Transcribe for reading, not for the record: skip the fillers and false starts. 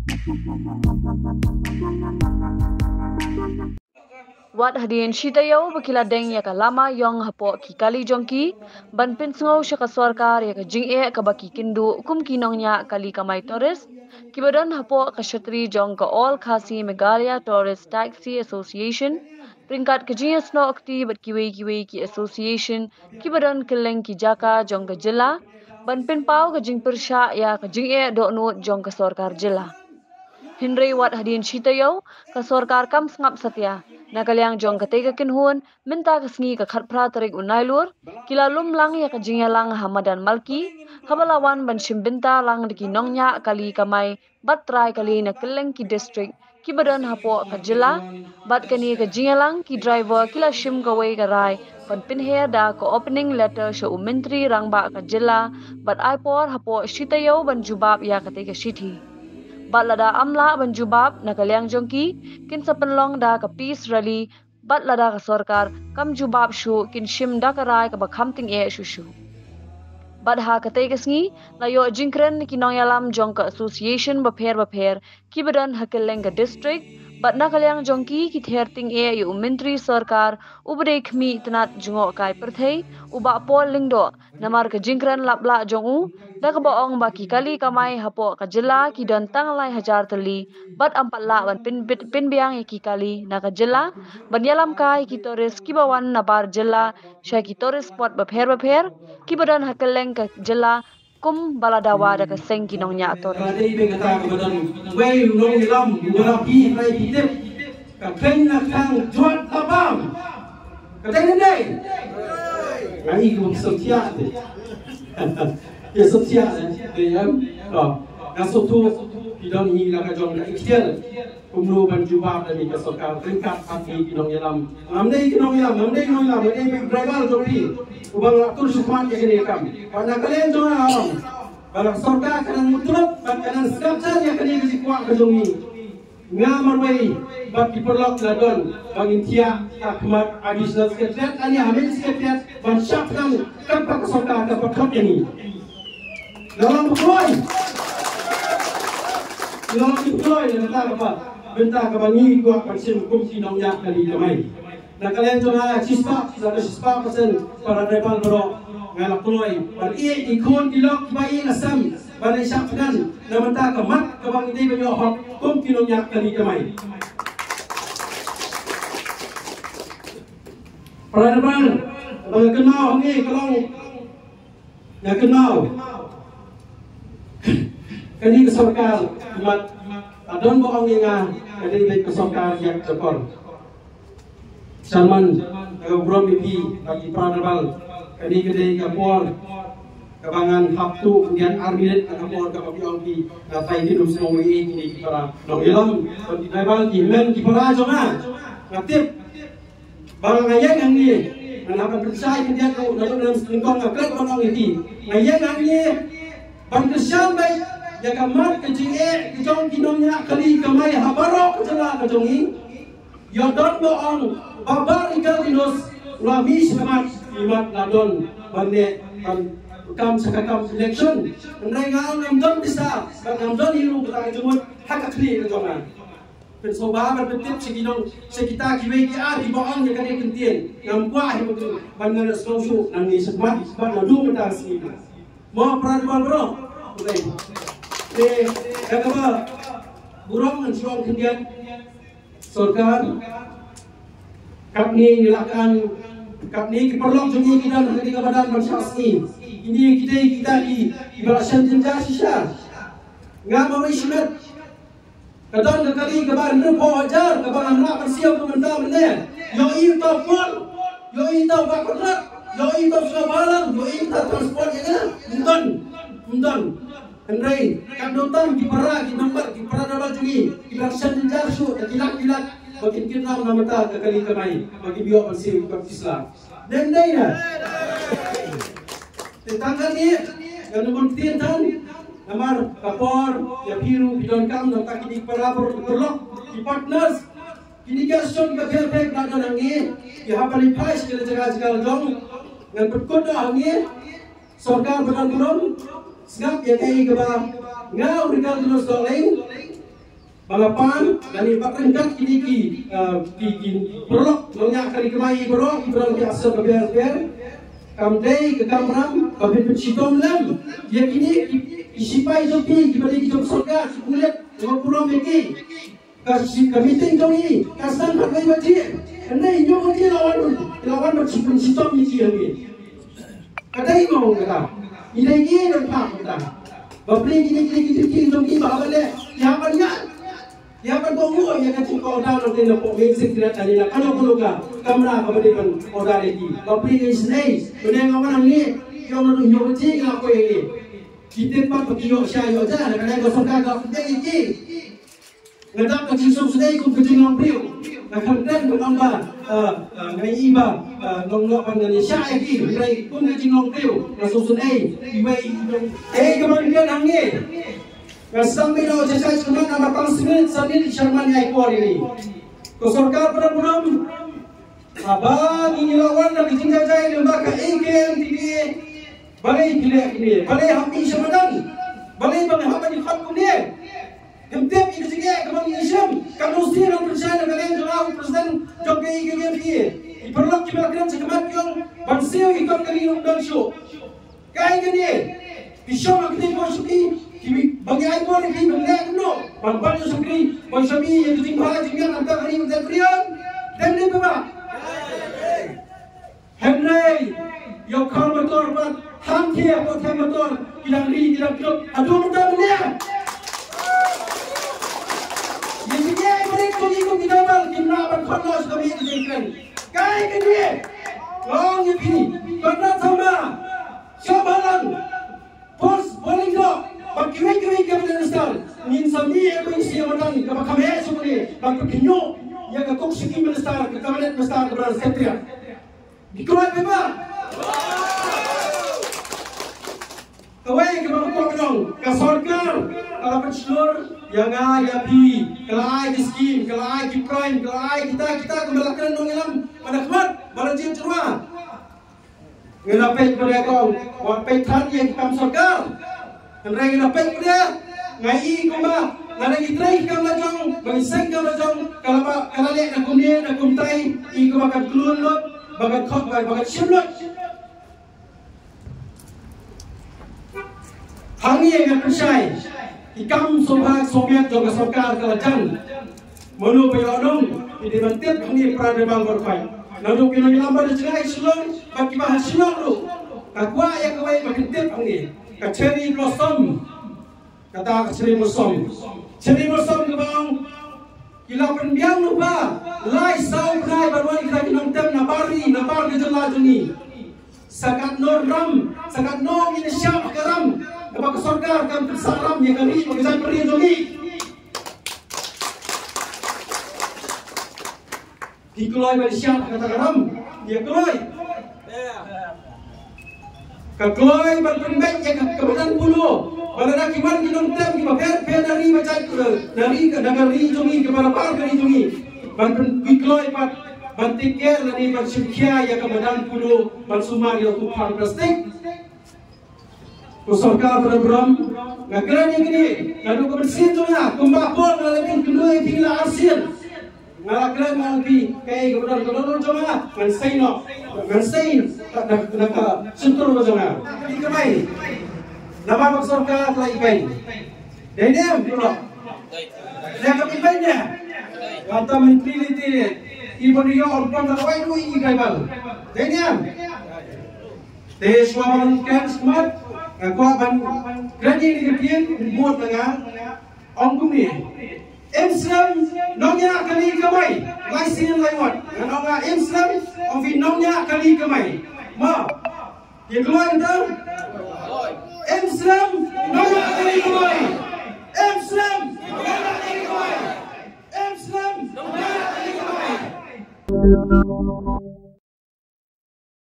Wat hadien shitayo bakila deng ya ka lama yong hapo ki kali jongki ban pinsngo shaka sarkar ya ka jing'e ka baki kindu kum kinongnya kali kamai Torres kibadan hapo ka shatri jong ka all khasi Meghalaya Tourist Taxi Association peringkat kejia sno akti bat kiwe ki association kibadan keleng ki jaka jong ka jila ban pinpau ka jing persha ya ka jing'e do no jong ka sarkar jila Henry wat hadin shitayo ka sarkar kam sngap satya Nakaliang jong katega kinhun minta kesngi ka khatpra tarik unailur kila lum lang ya kajingya lang Hamadan Malki habalawan ban shimbinta lang diki nongnya kali kamai batrai kali na keleng ki district ki badan hapo ka jila bat kani ka jingalang ki driver kila shim ka wei ka rai ban pinher da ko opening letter sho mentri rangba ka jila bat aipor hapo shitayo ban jubab ya katega shithi bat lada amla ban jubab nakaliang jongki kin sa penlong da ka peace rally bat lada ka sarkar kam jubab shu kin shim da ka rai ka bakham ting e shu bat ha ka te kasngi layo jingkren ki nong yalam jong ka association bapher ki badan hakeleng ka district bat nakaliang jongki ki ther ting e yu mentri sarkar ubre khmi tanat jungo kai perthei uba pol lingdo namar ka jingkren lapla jongu da ka baong baki kali kamai hapo ka jila ki dan tanglai hajar tali bat ampatla ban pin biang ki kali na ka jila ban yalam kai ki Torres ki bawan nabar jila sha ki Torres spot bapher ki badan hakeleng ka jila kum baladawa da ka seng ki nong nya Torres Kadai be kata kemudian wei nong ilam jurapi rai kitip ka kena kang juat tabam kadai nendai ai ku setia ya setia ya na sotu bidang ini la ka jong ka ikhtiar kumno ban jubab dari ka sarkar peringkat hati kinong yalam amdai kinong yalam ai be driver jori ubang atur sumat ya kene kam pada kalian jong alam Balak sarkar kanan mutulap bat kanan skapcar ya kene kasi kuak ka jongi ngamarway bat diperlok ladon bangin tia takmat additional secretariat ani hamil secretariat ban syapkan kapal ka sarkar ka pakhot ini dalam bukoy na kata apa benta ka bangi kuak pansim kumsi nong yak kali kamai na kalian jong sispa persen para driver bro ngalak tuloy par ikon dilok bai nasam balai syapkan namanta kamat kabang ide banyo hok kum kinong yak kali kamai Pradabal bang kenal ni kalau ya kenal kani ke sarkar mat adon boong nga kani be ke sarkar yak jakor Salman Gabrom BP bagi Pradabal kani kedai kapor kabangan haptu kemudian armilet kapor kapapiong di natai hidup semua ini para dong ilam di naibal di men di para jonga ngatip barang ayat yang ni nanapan persai kemudian kau dalam lingkong ngaklet orang ini ayat yang ni ban kesyal baik ya kamat kecing kejong kinongnya kali kamai habarok kejala kejongi yodon boong babar igal dinos ulamis kamat imat ladon bande kam sakakam election ndai ngal namdon bisa namdon hiru betang jumut hak kli kejongan pen soba ber betip seginong sekita kiwe ki di boong ya kane kentien ngam kwa hi bangan slosu nangi sebat ban ladu mata sini mo pradwal bro okay kata burung mensuang kemudian sarkar kami nilakan kami keperluan jungi kita ketika badan bangsa ini kita di belasan jenjang sisa nggak mau ismet kadang kali kabar nerpo ajar kabar anak bersiap kementar benar yo itu pun yo itu bakatrat yo itu sebalan yo itu transport ya mundan Andrei, kandotan di para di nomor di para dalam jungi di belasan jenjang su kilat makin kita namata kali kamai bagi biok bersih Islam dan daya tetangga ni yang nomor tientan namar kapor ya biru bidon kam nampak kini para berlok di partners kini gaston ke bebek nak nangi di hapali pais ke jaga jong ngan berkoda hangi sarkar benar-benar Segap ya kai ke bang ngau rikal dulu soalnya Balapan dari patengkat kini prolog banyak kali kemai prolog ibrang biasa kebiar kamdei ke kamram kabin pencitom lam dia kini isipai joki kembali kita surga kulit dengan pulang beki kasih kamiting kami kasan pakai baci andai nyo baci lawan pencitom ni lagi kadai mau kata ini dan pak kata bapri kini joki bahagia yang banyak yang bertemu yang kecil kau dah nanti nak pokok sekret tadi nak kalau keluar kamera kemudian order lagi. Tapi ini senai, menengok orang ni yang nak tunjuk cing apa ini. Kita pun berkiok syai'o aja, kadang gosok kagak pergi cing. Ngedak kecil senai kau kecil lampiu. Nak kemudian bertambah ngai iba nongok pandan syai' lagi, mulai pun kecil lampiu. Langsung senai, iba kemudian angin. Sampai dah saya cuma nama konsumen sambil Sherman yang kuat ini. Kesorkar pada bulan abang ini lawan nak tinggal jaya lembaga AKM TV. Balai pilih ini, balai hamil Sherman, balai bang hamil khakum ni. Hempep ini juga kemana Islam. Kalau sih orang percaya kalian jawab Presiden Jokowi AKM TV. Diperlukan kita kalian sekemat yang bangsa ikut kalian undang show. Kaya ni, bisa makin positif. Bagi aku ni kita melihat no, banyak sekali bangsa ni yang ditimpa jangan angkat hari kita berian, dan ni apa? Henry, yang kau motor pun hamki apa kau motor kilang ri kilang kilo, aduh muda melihat. Yang dia mereka ikut kita bal kimna berkhidmat kami dijelaskan. Kaya ni, long ini, pernah sama, siapalan, pos boleh tak? Bagi-bagi kemudian besar, ni sambil aku isi orang ni, kalau kami semua ni, bagi penyok, yang aku segi besar, kemudian besar kepada sekretariat. Dikeluar memang. Kawai kepada kau kenal, kasorkan, kalau pencelur, yang ayah pi, kalau ayah diskim, kalau ayah kiprime, kalau ayah kita kembalikan dong dalam pada kemat, pada jiwa cerma. Ngelapet kepada kau, wapet tadi yang kam sorkan. Henry napek dia, ngai kumba, nanti try kam lajong, bagi kam lajong, kalau lihat nak kumdia, nak kumtai, iku bakat keluar lot, bakat kau, bakat siap lot. Hangi yang percaya, ikam sobat sobiet juga sokar kelajan, menu payonong, ini mentip hangi perada bang berfai. Lalu kita lambat jerai silong, bagi bahas silong lu, kakwa yang kawai bagi tip hangi. Cherry blossom, kata cherry blossom ke bang, kita pendiam lupa, lai sau kai baruan kita kinong tem nabar ke jelah juni, sakat no ram, sakat no ini siap keram, kepada kesorgar kan tersaram yang kami mengejar peri juni, dikeloi bagi siap kata keram, dia keloi. Kekeloi berpembek yang kebetulan puluh. Pada nak kiman kinong tem kita fair dari macam dari negeri jungi kepada par dari jungi. Banten kekeloi pat bantikel dari bersyukia yang kebetulan puluh bersumar yang kupar plastik. Kusorka program negara yang ini lalu kebersihan tu ya kumpapol lebih kedua tinggal arsian. Ngalakran malbi kay kebetulan cuma ngansain nak sentur macam di kemai nama maksudnya telah ikai dan dia pula dia kepimpinya kata menteri itu ibu dia orang terkawai itu ikai bal dan dia suaman kan smart aku akan kerja di kepian buat tengah ongkum ni Islam nongnya kali kemai, laisin lewat. Nongnya Islam, ofi nongnya kali kemai. Ma, dia keluar entah. Islam nongnya kali kemai. Islam nongnya kali kemai. Islam nongnya kali kemai.